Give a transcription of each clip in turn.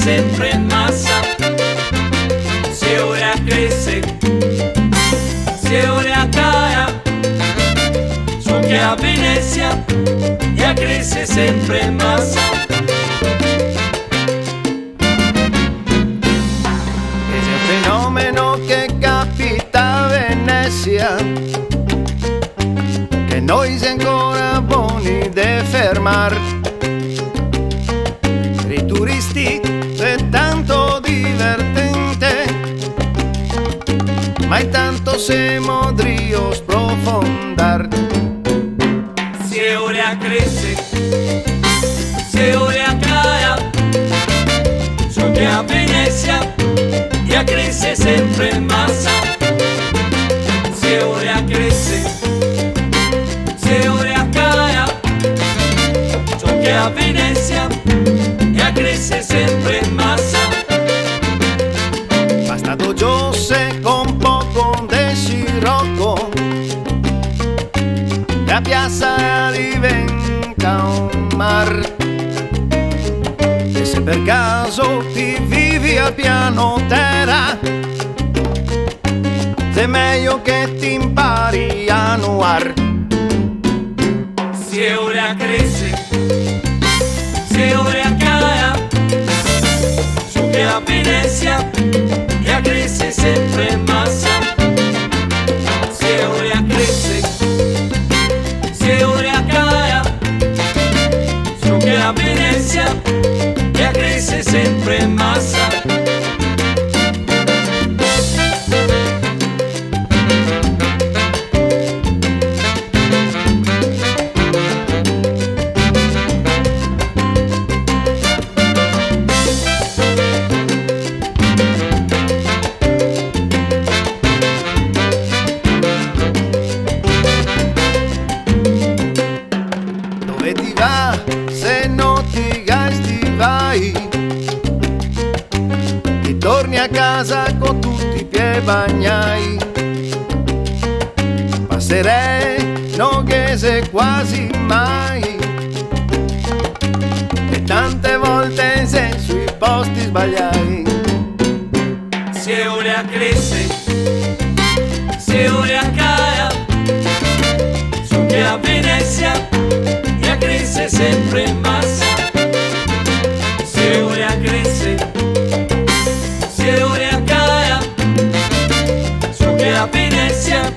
sempre in massa. Se ora cresce, se ora caia, so che a Venezia e cresce sempre in massa. È un fenomeno che capita a Venezia, che noi siamo ancora buoni da fermare. Per i turisti è tanto divertente, ma intanto siamo drio sprofondar. Se ora cresce, se ora caia, so che a Venezia e cresce sempre in massa. Se ora cresce, se ora caia, so che a Venezia e cresce sempre in massa. Basta doggiose con poco de scirocco, la piazza diventa un mar. E se per caso ti vivi a piano terra, è meglio che ti impari a nuar. Se ora cresce, se ora caia, so che a Venezia e cresce sempre in massa. Se ora cresce, se ora caia, so che a Venezia e cresce sempre in massa. Dove ti va se non ti gasti vai? Ti torni a casa con tutti i piedi bagnai. Passerei non che se quasi mai, e tante volte sei sui posti sbagliai. Se ora cresce, se ora caia, so che a Venezia e cresce sempre in massa. Se ora cresce, se ora caia, so che a Venezia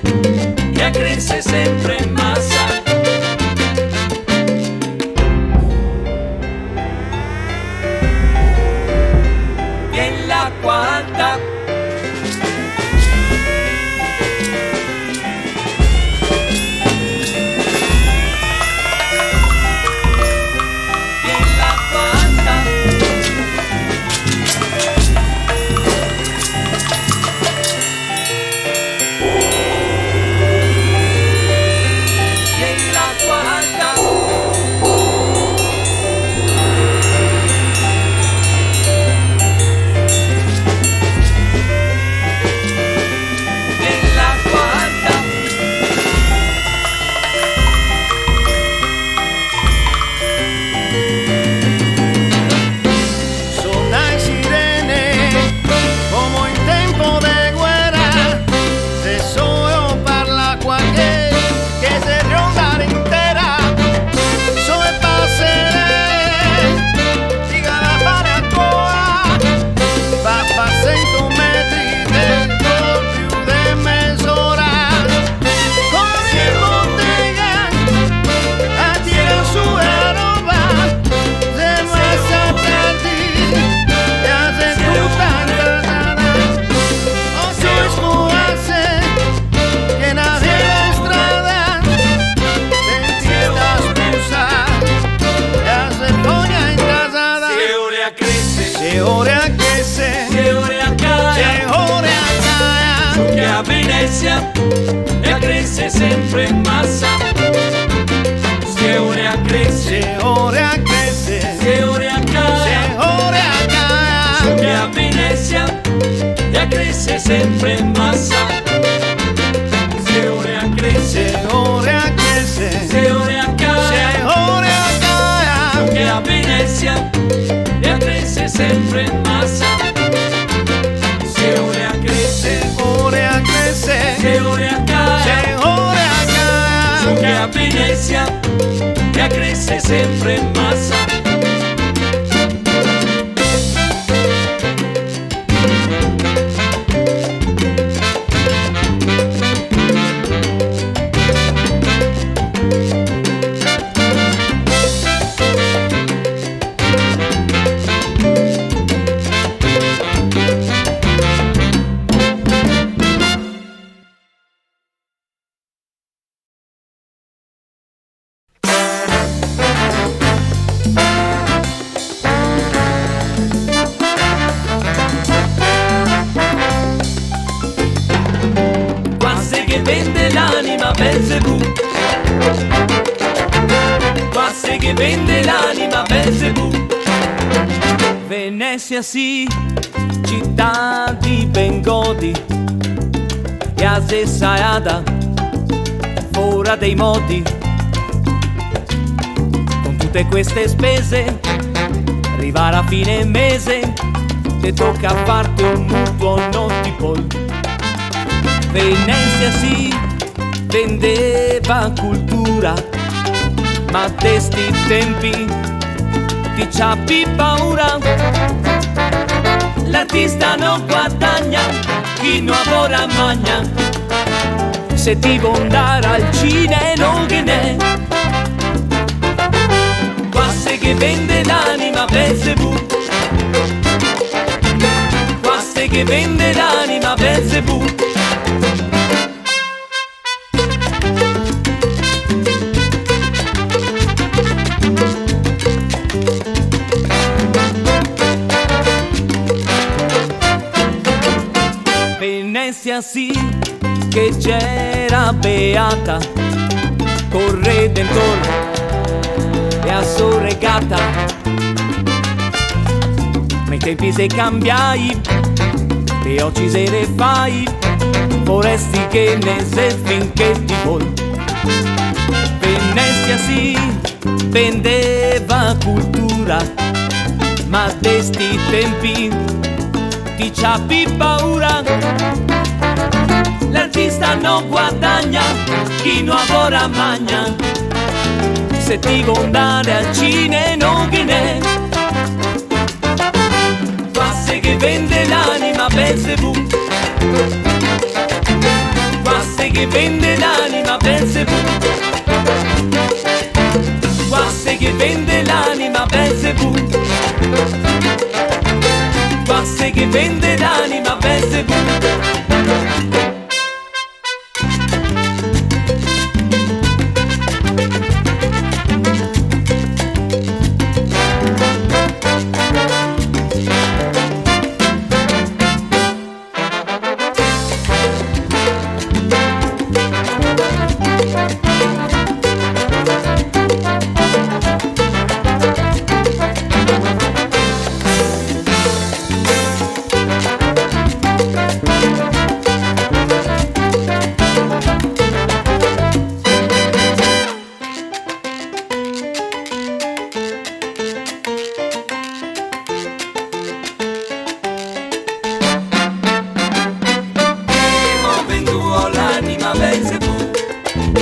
e cresce sempre in massa. Viene l'acqua alta, viene l'acqua alta, viene l'acqua alta, viene l'acqua alta. Suona sirene como en tiempo de guerra, se solo parla cualquier que se ronda entera. Soy passeré, diga la paracoa, va pa 100 metri del più de mezz'ora. Con il bottega attira su roba, se passa tardi e hace tutta casada. O soy scuolarse che navega strada, sentita scusa e hace fogna intasada. Se ora cresce, Se ora che se, se ora caia, se ora caia, che a Venezia e cresce sempre in massa. Se ora cresce, se ora che se, se ora caia, se ora caia, che a Venezia e cresce sempre in massa. Se ora cresce, se ora che se, se ora caia, se ora caia, che a Venezia e cresce sempre sempre massa. Se ore a cresce, ore a cresce, se ore a cae, se ore a su che cae. a Venezia e a cresce sempre massa. Belzebù, quasi che vende l'anima Belzebù. Venezia sì, città di Bengodi, e assessaiata fuori dei modi. Con tutte queste spese, arrivare a fine mese, ti tocca farti un mutuo notipol. Venezia sì, vendeva cultura, ma de sti tempi ti c'appi paura. L'artista non guadagna, chi non lavora magna. Se ti vuoi andare al cinema non che ne. Quasi che vende l'anima Belzebù, quasi che vende l'anima Belzebù. Venezia sì, che c'era beata, col Redentore e a sorregata. Ma i tempi se cambiai, e oggi se ne fai, vorresti che ne se finché ti vuoi. Venezia sì, vendeva cultura, ma de sti tempi ti c'appi paura. L'artista non guadagna, chi non lavora magna. Se ti vuoi andare al cinema non che ne. Quasi che vende l'anima Belzebù, quasi che vende l'anima Belzebù, quasi che vende l'anima Belzebù, quasi che vende l'anima Belzebù.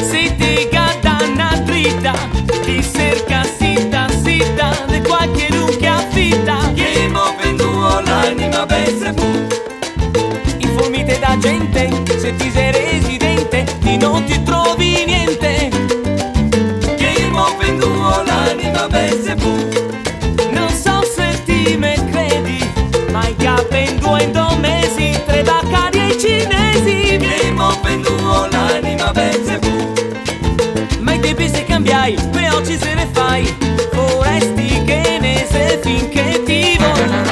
Si ti gata una dritta, ti cerca sita, de qualche che affitta. Che mo venduo l'anima Belzebù, Informite da gente, se ti sei residente, di non ti trovi niente. che mo venduo l'anima Belzebù. Non so se ti me credi, ma i capi in 2 mesi, 3 baccari ai cinesi. Che mo venduo l'anima Belzebù, Ma i tempi se cambiai, e oggi se ne fai, vorresti che ne se finché ti vuoi.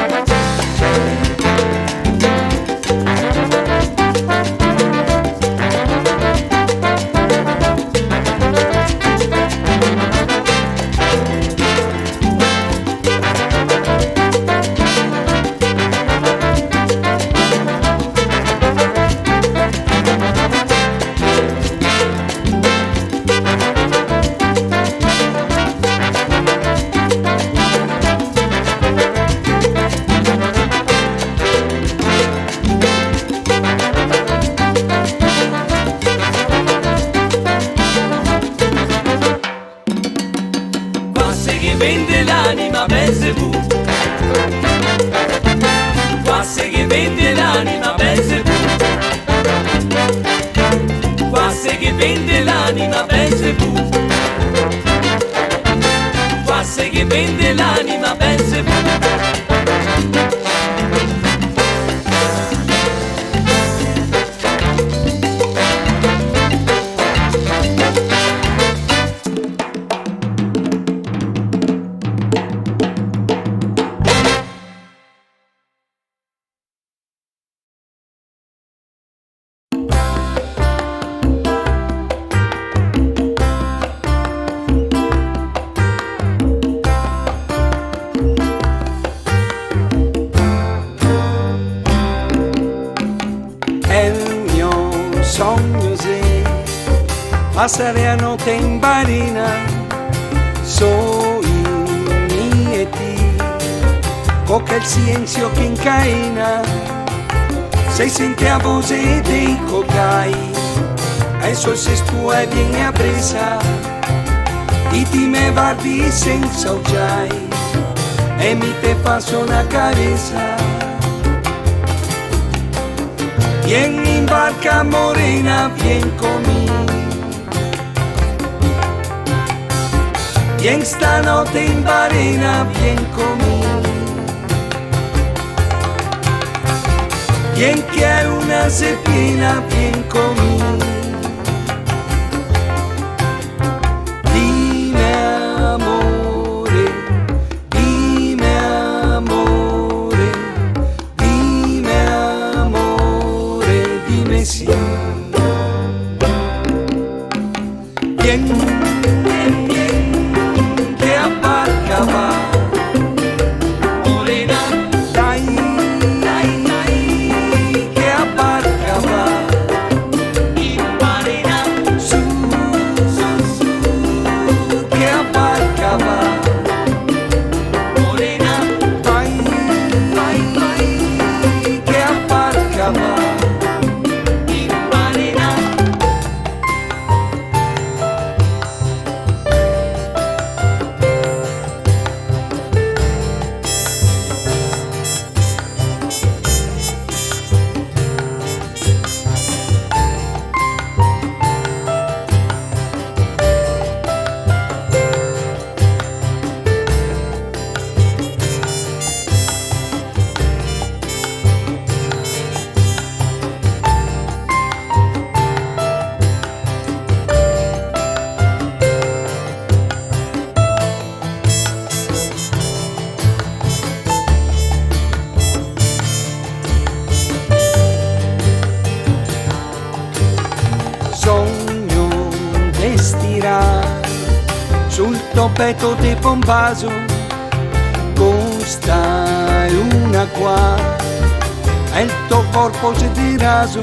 che vende l'anima ben se passare la notte in barina, sogni e ti, con quel silenzio che incaina, se senti la voce dei cocai, e sul sesto e vieni a presa, e ti me guardi senza occhiai, e mi te passo una carezza. Vieni in barca morena, vien conmigo. Vien stanotte in barena, vien conmigo. Vien che è una seppina, vien conmigo. Dime amore, dime amore, dime amore, dime sì. Vien morena, dai, dai, dai, che a barca va, in barena, su, su, su, che a barca va, morena, vai, vai, vai, che a barca va. in barena. Sogno di stirare sul toppetto di Pompaso con sta luna qua e il tuo corpo si di raso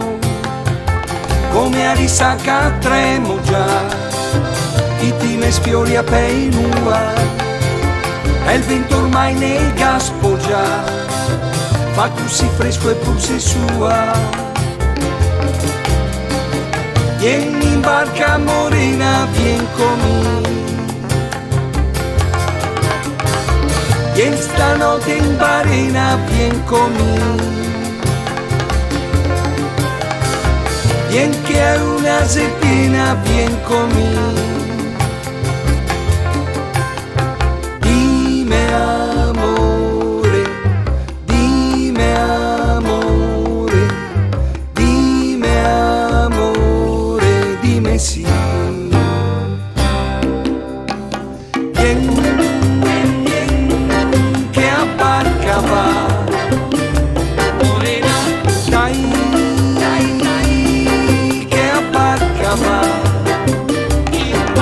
come a risacca tremo già e ti me sfiori a peinua e il vento ormai nel gaspo già fa così fresco e pulse sua. Vieni in barca morena, vien conmigo. Vien stanotte in barena, vien conmigo. Vien che è una seppina, vien conmigo. Dime amore, dime amore, dime amore, dime sì. Vien, vien, vien, che a barca va. Morena, Dai, dai, dai, che a barca va. in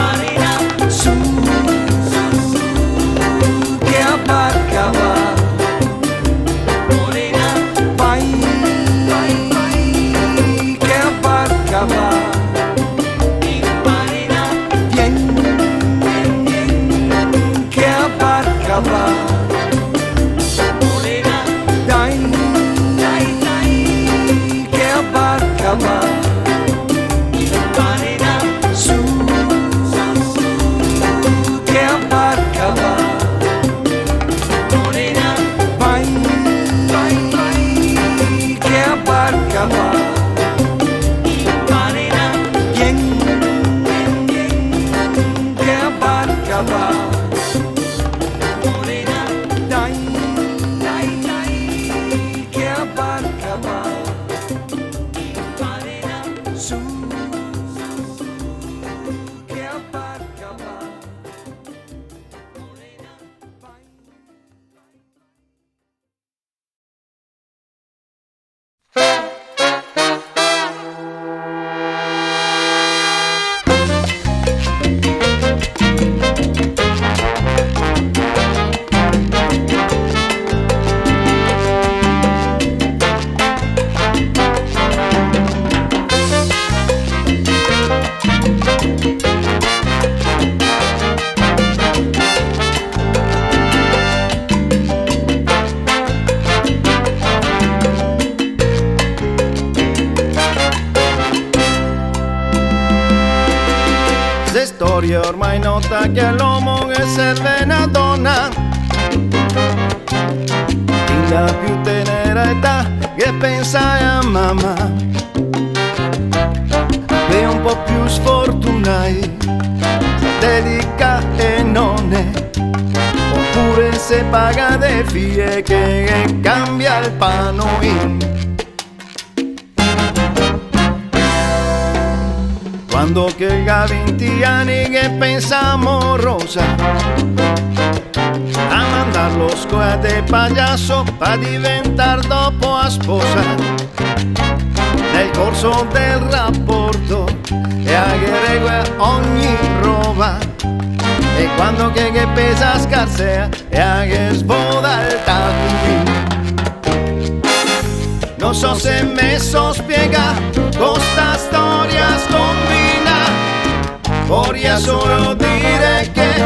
e ormai nota che all'uomo che serve una donna in la più tenera età che pensa a mamma e un po' più sfortunati dedica e non è oppure se paga de figlie che cambia il panoin. Quando che ha 20 anni che pensa amorosa a mandarlo a scuola de pagliasso pa' diventar dopo a sposa nel corso del rapporto e a che regola ogni roba e quando che pesa scarsea e a che svoda il tatuín. Non so se me so spiega questa storia scombina, vorrei solo dire che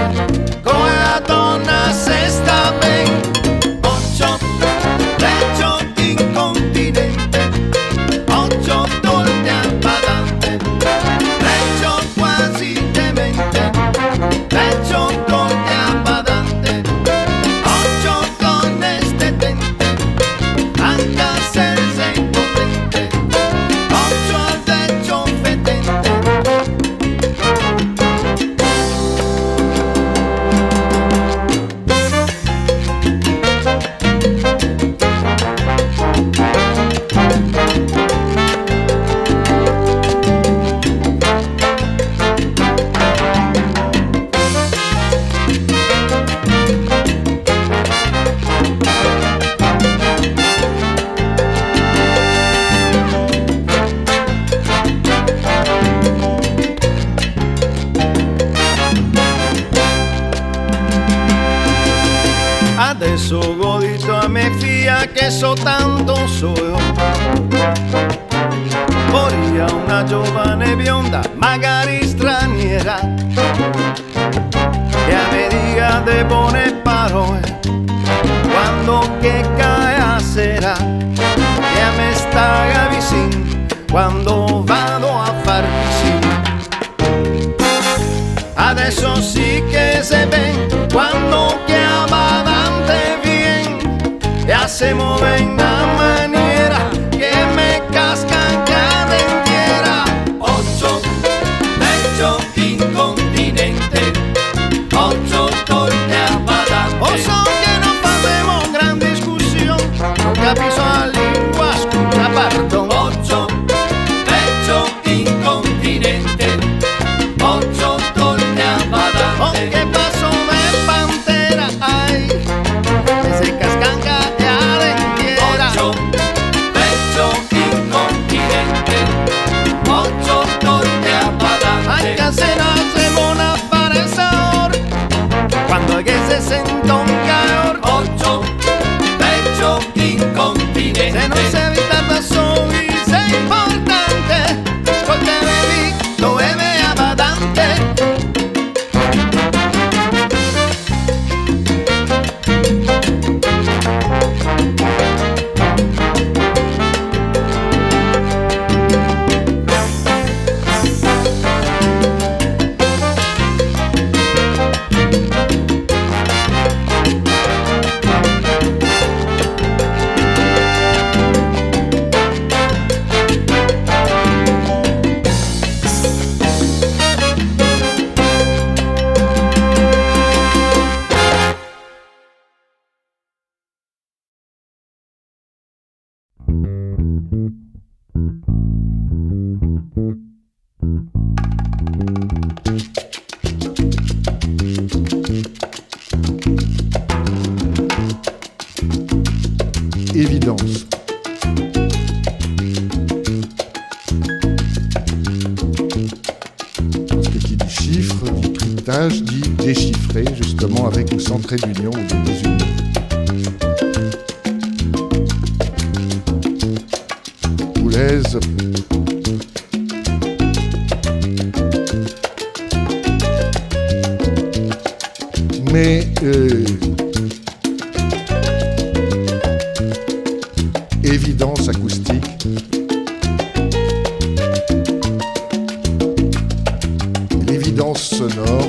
con la donna se sta ben. Occhio, leggio in continente, occhio dolce a badante, leggio quasi demente, leggio dolce a badante, occhio con estetente, anche se sei potente, occhio al vecchio fetente. Adesso godito a me figlia che soltanto solo vorrei una giovane bionda, magari straniera, che a me dica de buone parole quando che cae a sera, che a me staga vicino quando vado a far vicino. Adesso sì che se ven quando chiama bien e se mueve en una maniera que me casca cada entera. Ocho, leggio incontinente, ocho torte a badante. O so que no facemos gran discusión, no capiso a lingua escucha pardon. Ocho, leggio incontinente, ocho torte a badante. Aunque paso de pantera, ay, se cascanca. Ocho, pecho incontinente, ocho torte a badante. Anche se hacemos una paresor, cuando que se sentó un calor. Ocho, pecho incontinente. Se non se evita da soli, se è importante, ascolterevi, dove a badante. Évidence. Ce qui dit chiffre, dit cryptage, dit déchiffrer, justement avec ou sans trait d'union ou de désunion. Boulez. Mais évidence acoustique. L'évidence sonore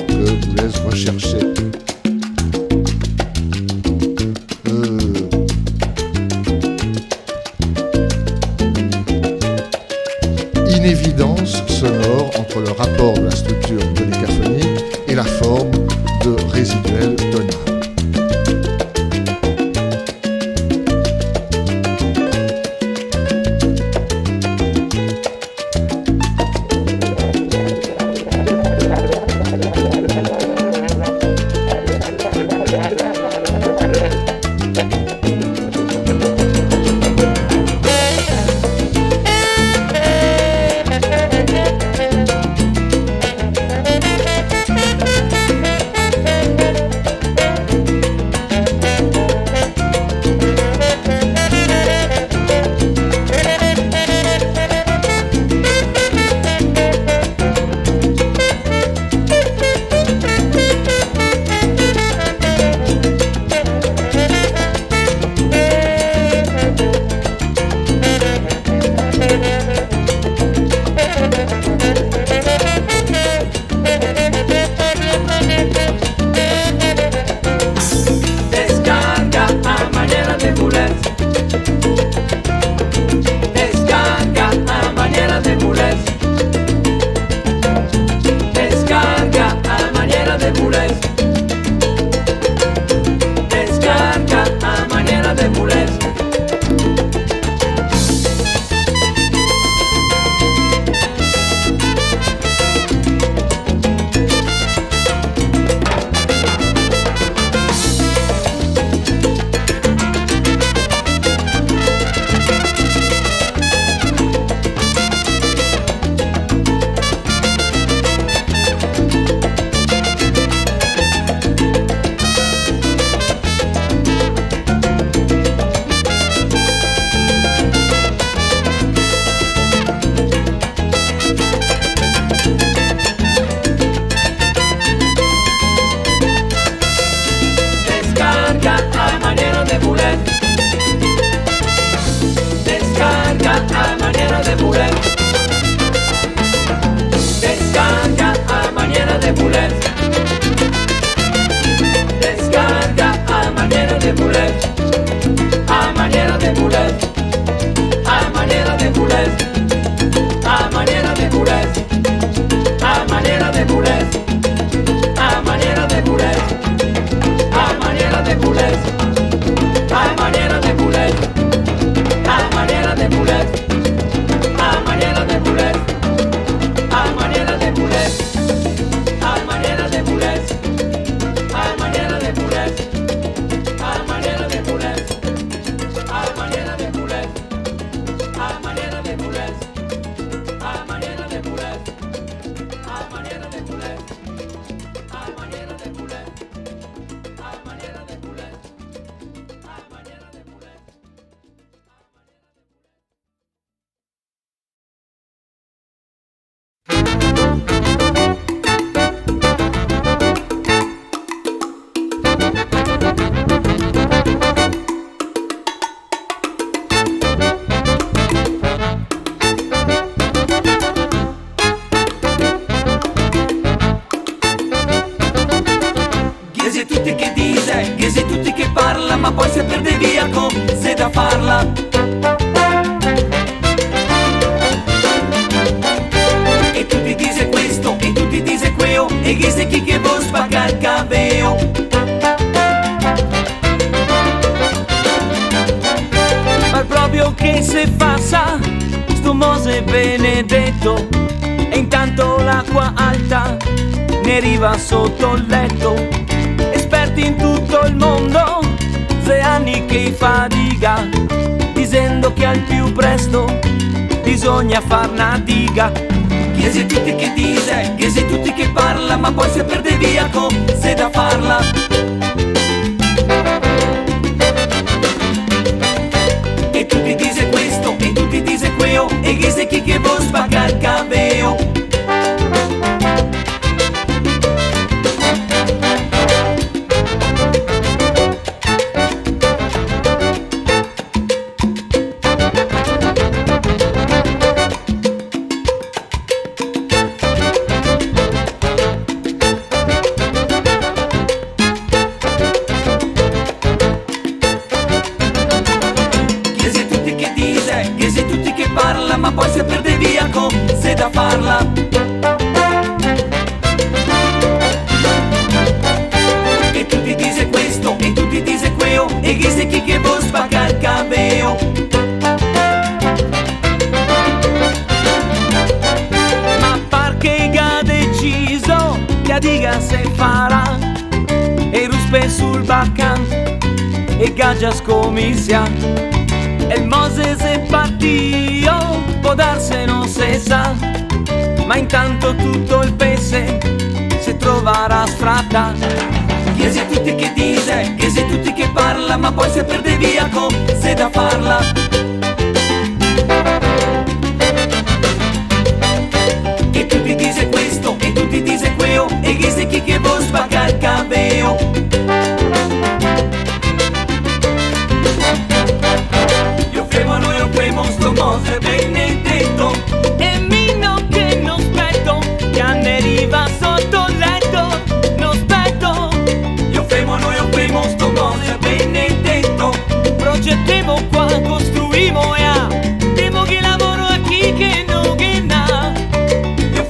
che se passa sto Mose benedetto, e intanto l'acqua alta ne arriva sotto il letto. Esperti in tutto il mondo, 6 anni che fatica, dicendo che al più presto bisogna far una diga. Chiesi a tutti che dice, chiesi a tutti che parla, ma poi si perde via se da farla. E tutti dice questo, e tutti dice quello, e che se chi che vuol spacca il cabello. Ma poi si perde via se da farla. E tutti dice questo, e tutti dice quello, e che se chi che vuol spacca il cabello. Ma par che ha deciso che a diga se farà, e ruspe sul baccan e gaggia scomisia. E il Mose se partio, può darse non se sa, ma intanto tutto il paese si troverà sfratta. Chiesi a tutti che dice, chiesi a tutti che parla, ma poi si perde via se da farla. E tutti dice questo, e tutti dice quello, e che se chi che vuol spacca il cabello. Sto Mose benedetto, e mino che non spetto, che ne arriva sotto il letto, non spetto. Io fermo sto Mose benedetto, progettiamo qua, costruimo e a, temo che lavoro a chi che non che na. Io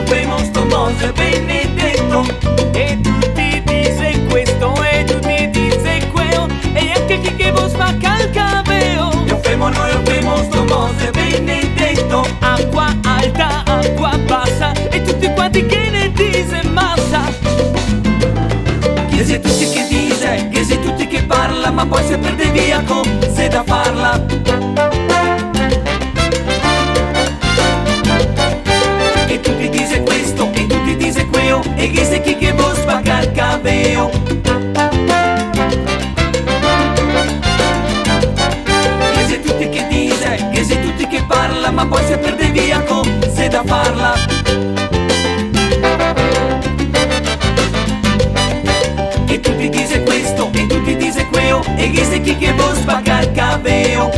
fermo sto Mose benedetto, e tutti dice questo, e tutti dice quello, e anche chi che vuol spaccare il cabello. Io fermo sto Mose benedetto, acqua alta, acqua bassa, e tutti quanti che ne dice massa. Chiesi a tutti che dice, chiesi a tutti che parla, ma poi si perde via se da farla. E tutti dice questo, e tutti dice quello, e che se chi che vuol spacca il cabello. Chiesi a tutti che parla, ma poi si perde via se da farla. E tutti dice questo, e tutti dice quello, e che se chi che vuol spacca il cabello.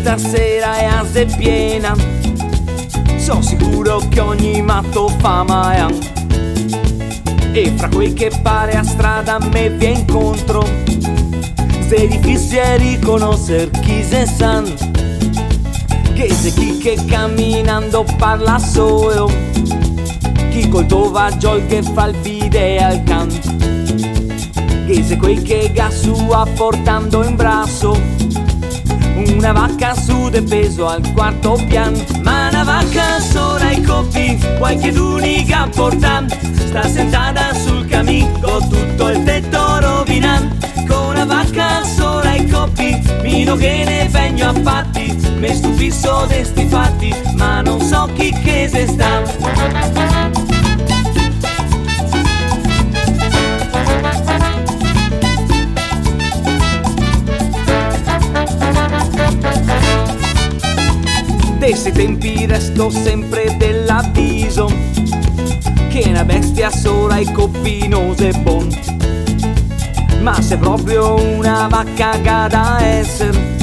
stasera è ase piena, so sicuro che ogni matto fa maia. E fra quei che pare a strada a me viene incontro, se difficile è riconoscer chi se san, che se chi che camminando parla solo, chi col tovagiol che fa il video al can, che se quei che gassua portando in braccio una vacca su de peso al quarto piano. Ma una vacca sola ai coppi, qualche d'unica portante, sta sentata sul camino tutto il tetto rovinante. Con una vacca sola ai coppi, mino che ne vengo a fatti, me stupisco de sti fatti, ma non so chi che se sta. Dei tempi resto sempre dell'avviso che una bestia sola e coppinose è buon, ma se proprio una vacca da essere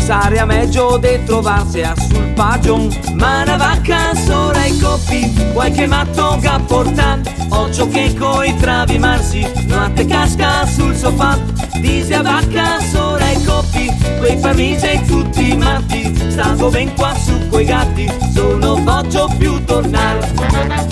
sarebbe meglio di trovarsi a sul pagion. Ma una vacca sola e coppi, qualche matto che porta, occhio che coi travi marsi non te casca sul sofà. Dice a vacca sola e coppi, quei parmise tutti matti, stavo ben qua su quei gatti, solo voglio più tornare.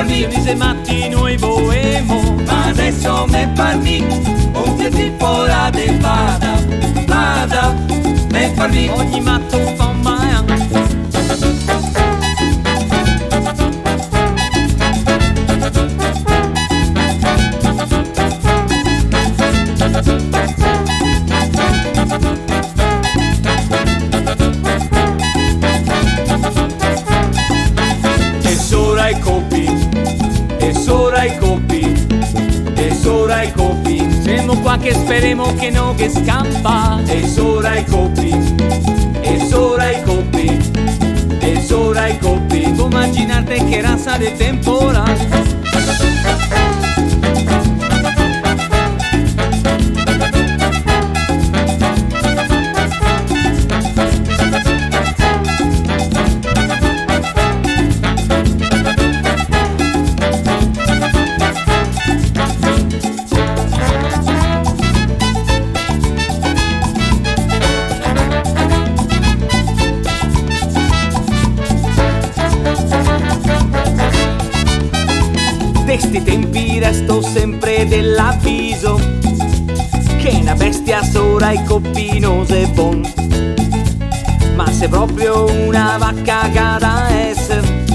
Dice matti noi boemo, ma adesso me parli, un che tipo la de vada, me parli, ogni matto fa maia. E sora i copi, e sora i copi, e sora i copi, siamo qua che speriamo che non che scampa. E sora i copi, e sora i copi, e sora i copi, può immaginarte che razza de temporale. Questi tempi resto sempre dell'avviso che una bestia sola e coppinose è buon, ma se proprio una vacca da essere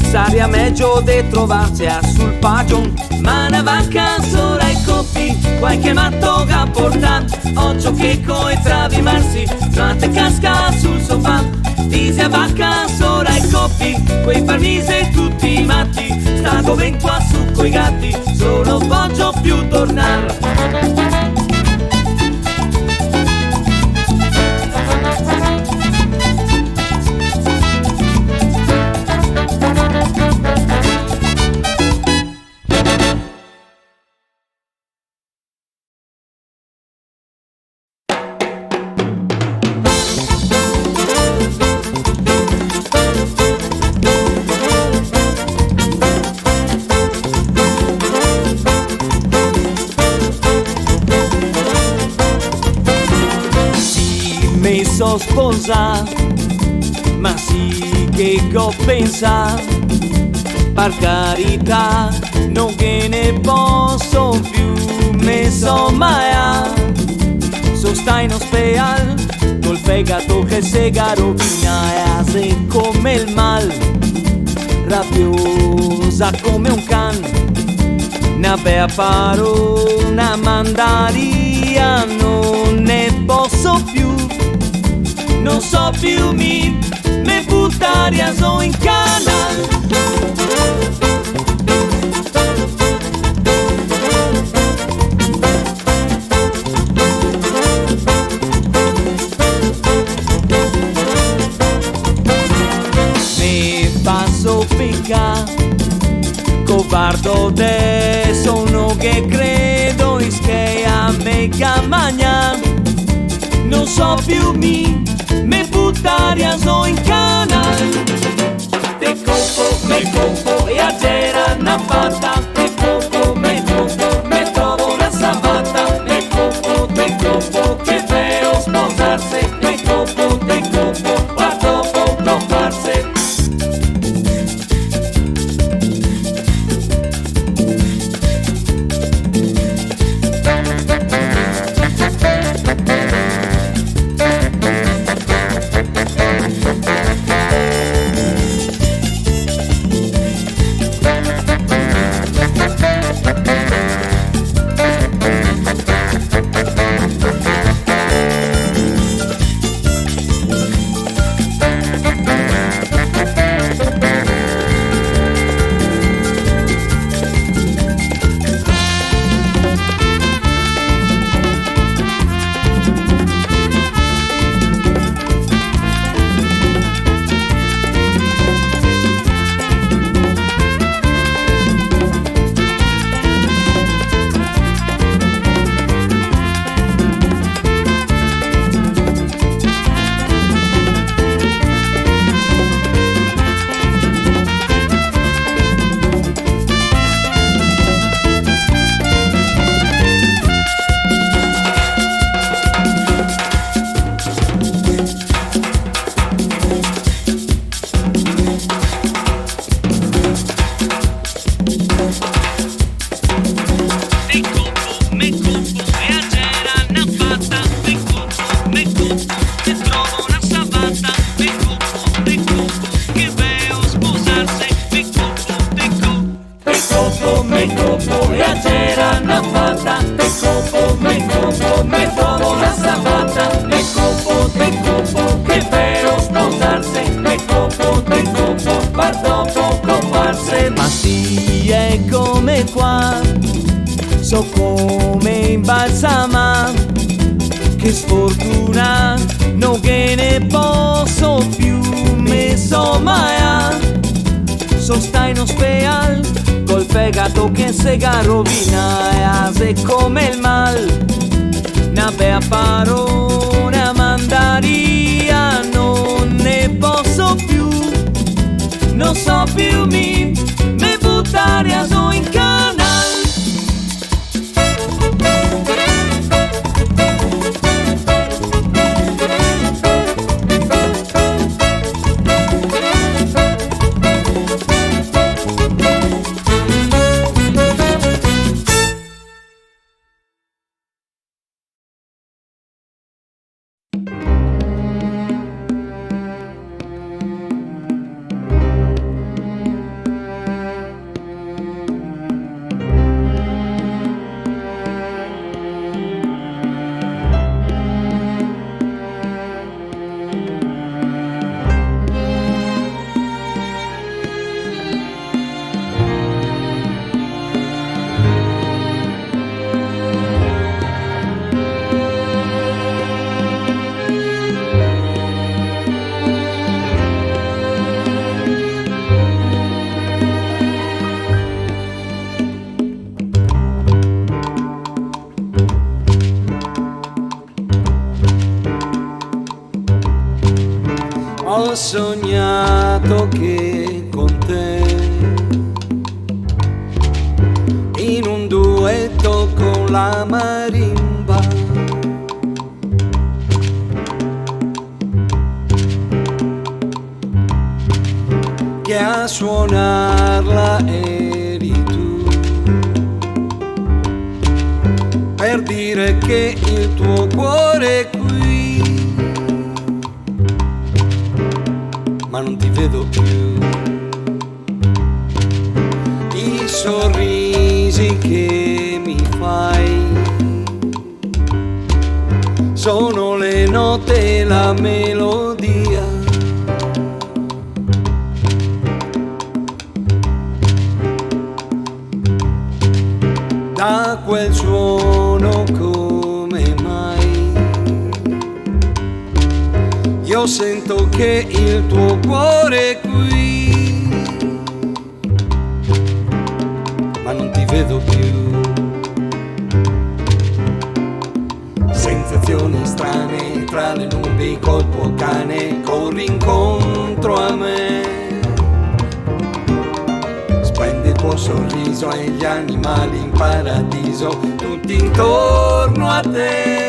sarebbe meglio di trovarsi a sul pagion. Ma una vacca sola e coppi, qualche matto che porta, occhio che coi travi marsi non te casca sul sofà. Dice a vacca sola e coppi, quei parmise tutti matti, stato ben qua su coi gatti, solo voglio più tornare. So sposa, ma sì che go pensa, per carità non che ne posso più, me so mai, so stai in ospedale, col fegato che sega rovina e come il mal, rabbiosa come un can, una bea paro, una mandaria, non ne posso più, non so più me buttare so in canal. Covardo de sono che credo che a me campagna non so più me buttare so in canal. Te copo e a gera una fatta, te copo me trovo una sabata, te copo che veo sposarsi, te copo guardo poco farsi. Ma sì, è come qua, so come imbalsama, che sfortuna, non che ne posso più, me so mai, so stai in ospedale, col fegato che sega rovina, e come il mal, una bea paro, una mandaria, non ne posso più, non so più me buttare so in canal. Ho sognato che con te, in un duetto con la marimba, che a suonarla eri tu, per dire che il tuo cuore è qui. vedo più. I sorrisi che mi fai sono le note e la melodia. Da quel suono come mai io sento che il tuo cuore è qui, ma non ti vedo più. Sensazioni strane tra le nubi col tuo cane, corri incontro a me. Splende il tuo sorriso e gli animali in paradiso, tutti intorno a te.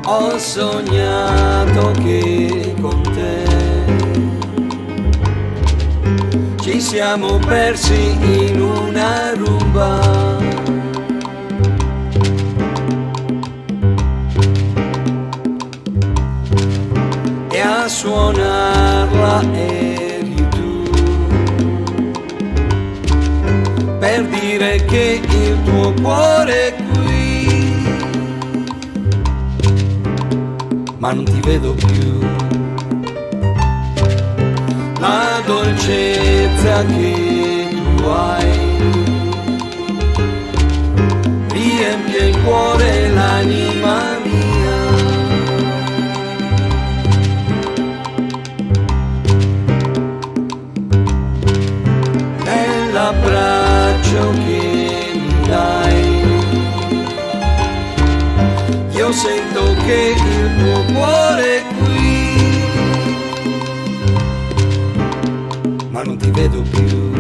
Ho sognato che con te ci siamo persi in una rumba, e a suonarla eri tu, per dire che il tuo cuore è qui, ma non ti vedo più. La dolcezza che tu hai riempie il cuore e l'anima mia. Nell'abbraccio che mi dai io sento che il tuo cuore è qui, ma non ti vedo più.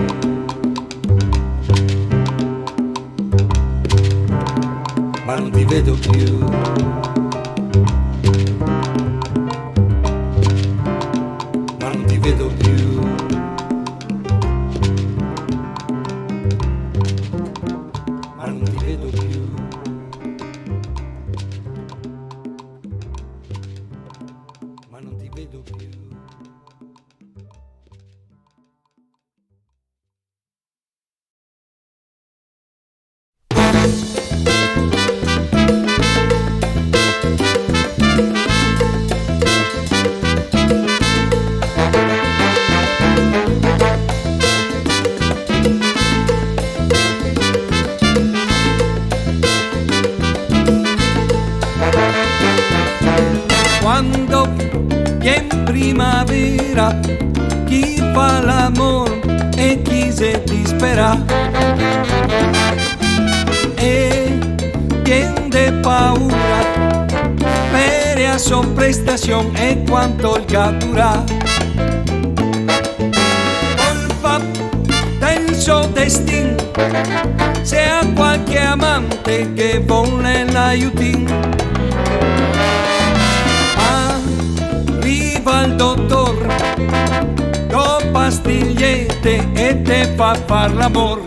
Ma non ti vedo più. Ma non ti vedo più. Ma non ti vedo più. Ma non ti vedo più. Quando viene primavera, chi fa l'amor e chi se dispera, e viene paura per la sua prestazione e quanto il cattura. Colpa del suo destino, se ha qualche amante che vuole l'aiutin. Arriva il dottor con pastigliette e te fa far l'amor.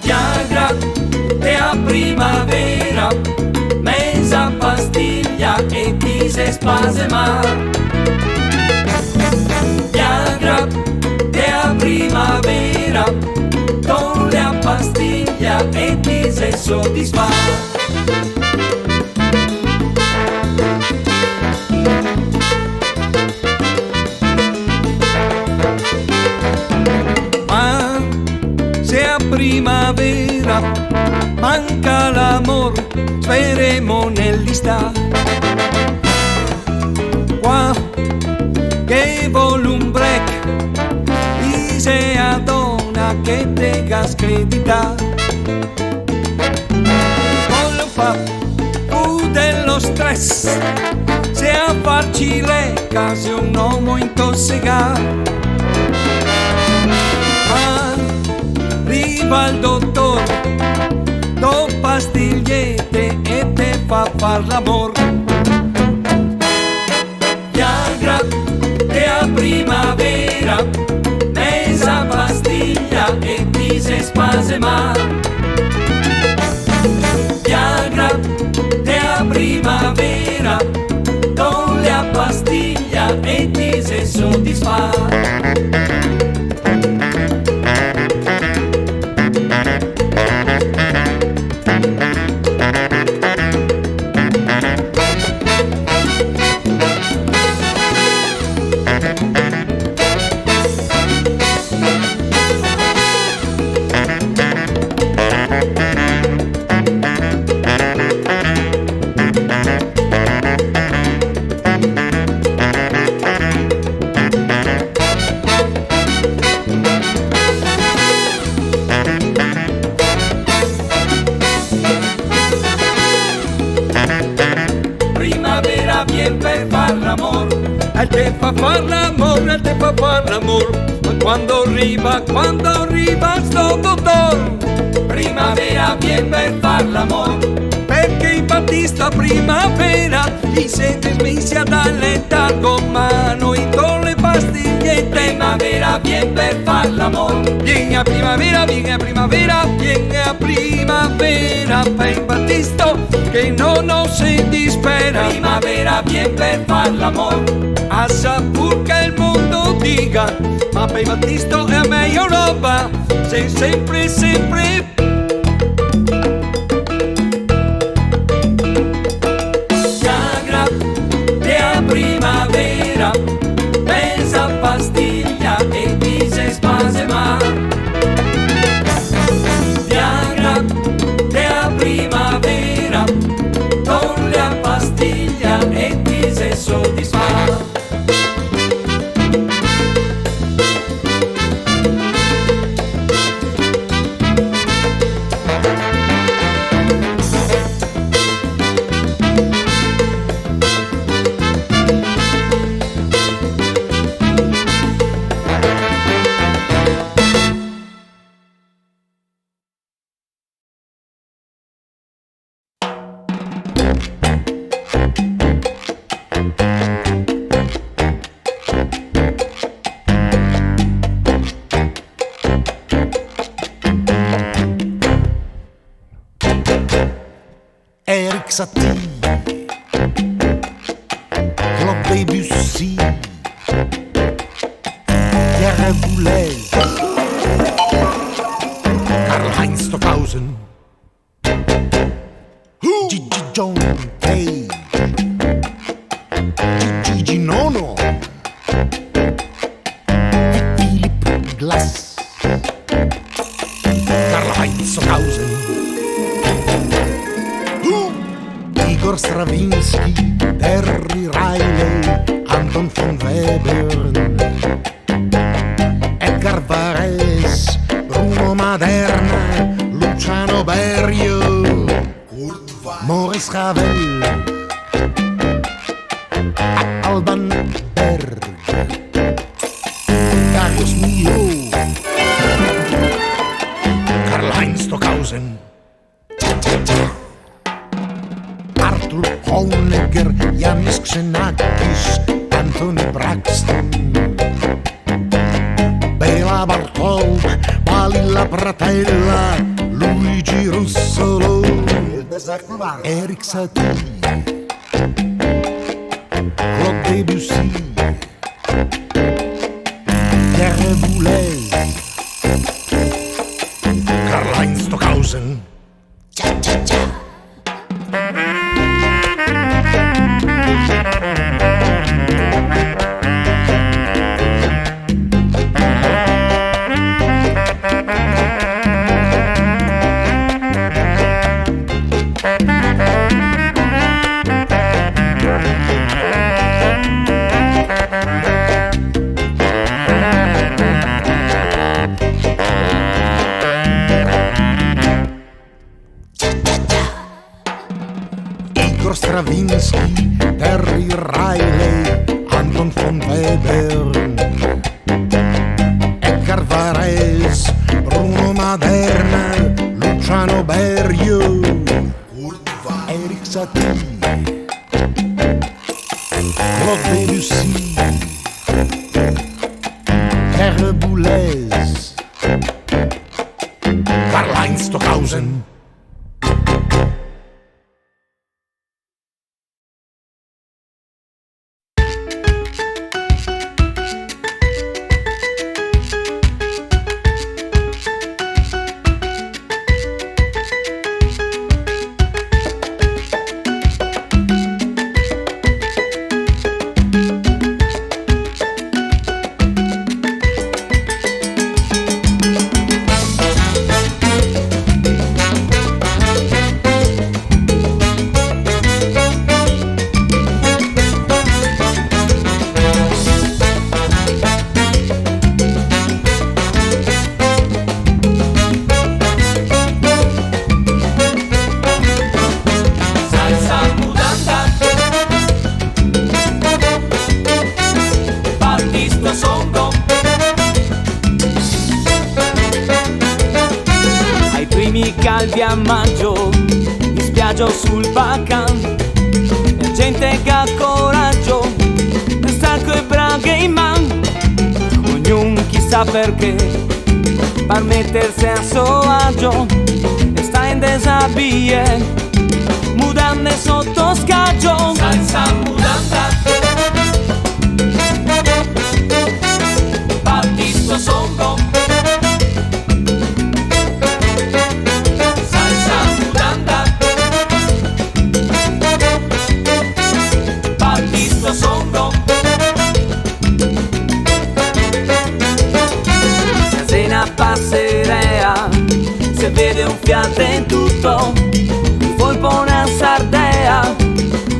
Viagra è a primavera, mezza pastiglia e ti se spasema. Viagra è a primavera, con la pastiglia e ti se soddisfa. Primavera, manca l'amor, speriamo nell'ista. Qua che vuole un break, dice a donna che te scredita. Colpa dello stress, se a farci le case un uomo intossicato. Arriva il dottor, do pastigliette e te fa far l'amor. Viagra è a primavera, mezza pastiglia e ti se spasema. Viagra è a primavera, do la pastiglia e ti se soddisfa. Te fa far l'amore, te fa far l'amore. Ma quando arriva sto dottor, primavera viene per far l'amore. Perché in Battista primavera gli siete smessi dal letargo, ma noi con le pastigliette. Primavera viene per far l'amore. Vieni a primavera, vieni a primavera, vieni a primavera. Per in Battista che non si dispera. Primavera viene per far l'amore. A sapur che il mondo dica, ma per Battista è meglio roba, sei sempre, sempre. Viagra è a primavera, mezza pastiglia e ti se spasema. Viagra è a primavera, con la pastiglia e ti se soddisfa. Eric Satie, Claude Debussy, Pierre Boulez, Karl-Heinz Stockhausen, Gigi John Cage, Gigi Nono, Philip Glass, Karl-Heinz Stockhausen, Igor Stravinsky, Terry Riley, Anton von Webern, Edgar Varese, Bruno Maderna, Luciano Berio, Maurice Ravel, Alban Berg, Darius Milhaud, Karl-Heinz Stockhausen, Arthur Honegger, Yanis Xenakis, Anthony Braxton, Bela Bartok, Balilla Pratella, Luigi Russolo, Eric Satie, Claude Debussy, Pierre Boulez, Karl-Heinz Stockhausen. Stravinsky, Terry Riley, Anton von Webern, Edgar Varese, Bruno Maderna, Luciano Berio, Eric Satie, Claude Debussy, Pierre Boulez, Karl-Heinz Stockhausen. Calvi a maggio, in spiaggia o sul bacan, la gente che ha coraggio, è stanco e bravo in man, ognuno chissà perché, per mettersi a suo agio, e sta in desabie, mudande sotto scaggio, salsa mudanda, parti sto songo. Passerea, se vede un fiato in tutto, un polpo, una sardea,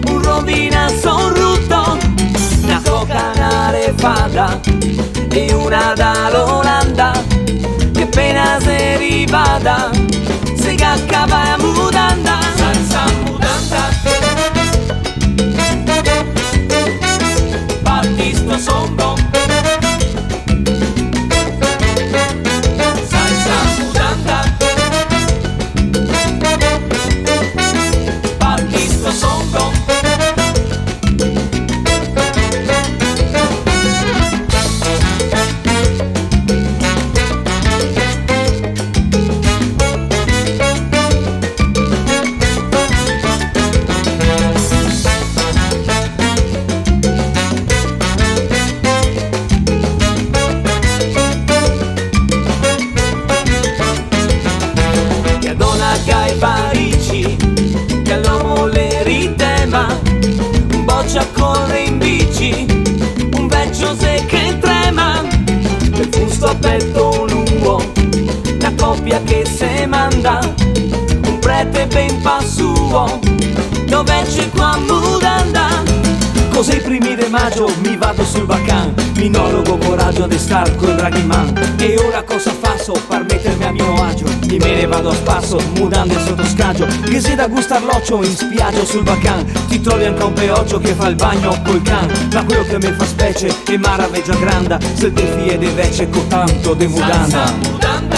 un rovinato, un rutto, una coca, una refada e una dall'Olanda, che pena se rivada, se caccava mudanda, salsa mudanda, parti sto songo. Corre in bici, un vecchio se che trema, per fusto petto nuovo, una coppia che se manda, un prete ben passuo, dove c'è qua mudanda. Così i primi di maggio mi vado sul bacan, minologo coraggio di star col Draghi Man, e ora cosa fa? passo per mettermi a mio agio. E me ne vado a spasso, mudando sotto scaggio, che si da gustar l'occhio in spiaggia sul bacan. Ti trovi anche un peoggio che fa il bagno col can. Ma quello che mi fa specie è maraveggia granda, se il defi è de vece con tanto de mudanda.